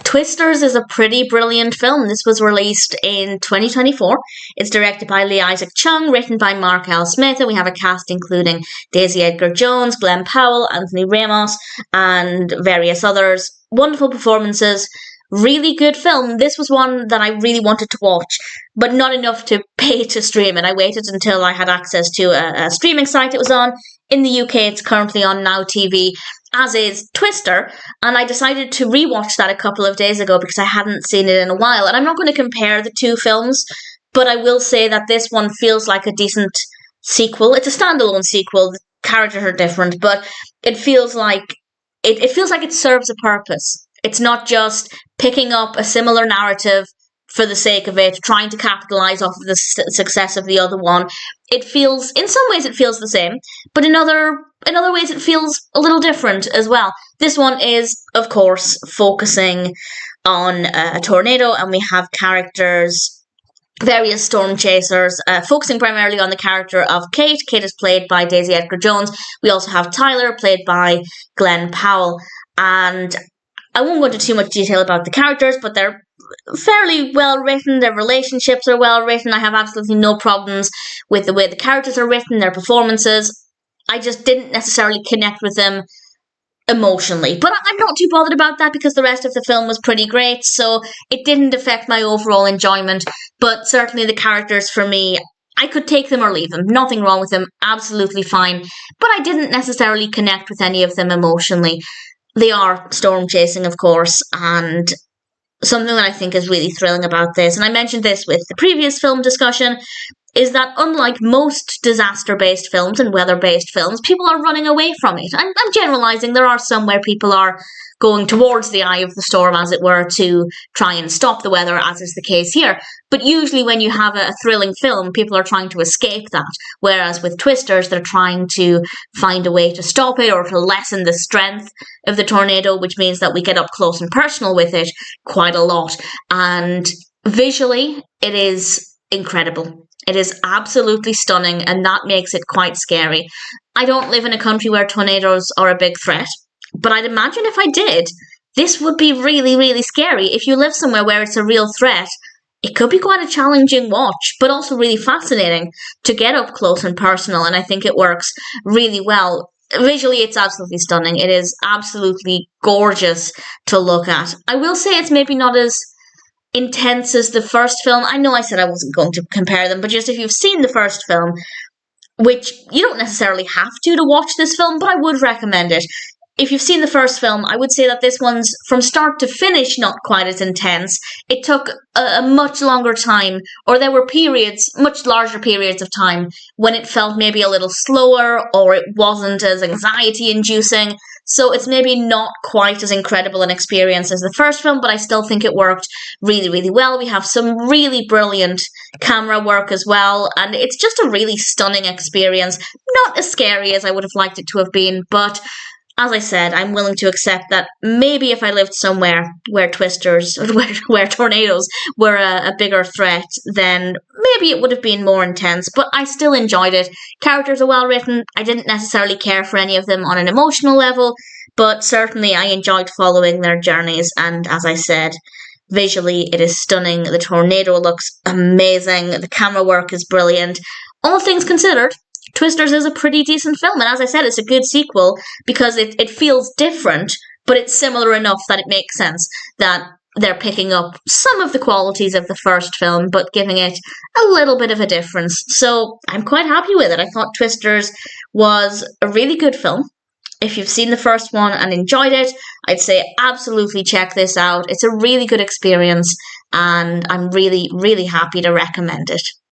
Twisters is a pretty brilliant film. This was released in 2024. It's directed by Lee Isaac Chung, written by Mark L. Smith, and we have a cast including Daisy Edgar-Jones, Glen Powell, Anthony Ramos, and various others. Wonderful performances. Really good film. This was one that I really wanted to watch, but not enough to pay to stream it. I waited until I had access to a streaming site it was on. In the UK, it's currently on Now TV, as is Twister, and I decided to rewatch that a couple of days ago because I hadn't seen it in a while. And I'm not going to compare the two films, but I will say that this one feels like a decent sequel. It's a standalone sequel. The characters are different, but it feels like it serves a purpose. It's not just picking up a similar narrative for the sake of it, trying to capitalize off of the success of the other one. In some ways it feels the same, but in other ways it feels a little different as well. This one is, of course, focusing on a tornado, and we have characters, various storm chasers, focusing primarily on the character of Kate. Kate is played by Daisy Edgar-Jones. We also have Tyler, played by Glen Powell, and I won't go into too much detail about the characters, but they're fairly well written. Their relationships are well written. I have absolutely no problems with the way the characters are written, their performances. I just didn't necessarily connect with them emotionally. But I'm not too bothered about that because the rest of the film was pretty great, so it didn't affect my overall enjoyment. But certainly the characters, for me, I could take them or leave them. Nothing wrong with them. Absolutely fine. But I didn't necessarily connect with any of them emotionally. They are storm chasing, of course, and something that I think is really thrilling about this, and I mentioned this with the previous film discussion, is that unlike most disaster-based films and weather-based films, people are running away from it. I'm generalising. There are some where people are going towards the eye of the storm, as it were, to try and stop the weather, as is the case here. But usually when you have a thrilling film, people are trying to escape that, whereas with Twisters, they're trying to find a way to stop it or to lessen the strength of the tornado, which means that we get up close and personal with it quite a lot. And visually, it is incredible. It is absolutely stunning, and that makes it quite scary. I don't live in a country where tornadoes are a big threat, but I'd imagine if I did, this would be really, really scary. If you live somewhere where it's a real threat, it could be quite a challenging watch, but also really fascinating to get up close and personal, and I think it works really well. Visually, it's absolutely stunning. It is absolutely gorgeous to look at. I will say it's maybe not as intense as the first film. I know I said I wasn't going to compare them, but just if you've seen the first film, which you don't necessarily have to watch this film, but I would recommend it. If you've seen the first film, I would say that this one's, from start to finish, not quite as intense. It took a much longer time, or there were periods, much larger periods of time, when it felt maybe a little slower, or it wasn't as anxiety-inducing. So it's maybe not quite as incredible an experience as the first film, but I still think it worked really, really well. We have some really brilliant camera work as well, and it's just a really stunning experience. Not as scary as I would have liked it to have been, but as I said, I'm willing to accept that maybe if I lived somewhere where twisters, where tornadoes were a bigger threat, then maybe it would have been more intense, but I still enjoyed it. Characters are well written. I didn't necessarily care for any of them on an emotional level, but certainly I enjoyed following their journeys, and as I said, visually it is stunning. The tornado looks amazing. The camera work is brilliant. All things considered, Twisters is a pretty decent film, and as I said, it's a good sequel because it feels different, but it's similar enough that it makes sense that they're picking up some of the qualities of the first film, but giving it a little bit of a difference. So I'm quite happy with it. I thought Twisters was a really good film. If you've seen the first one and enjoyed it, I'd say absolutely check this out. It's a really good experience, and I'm really, really happy to recommend it.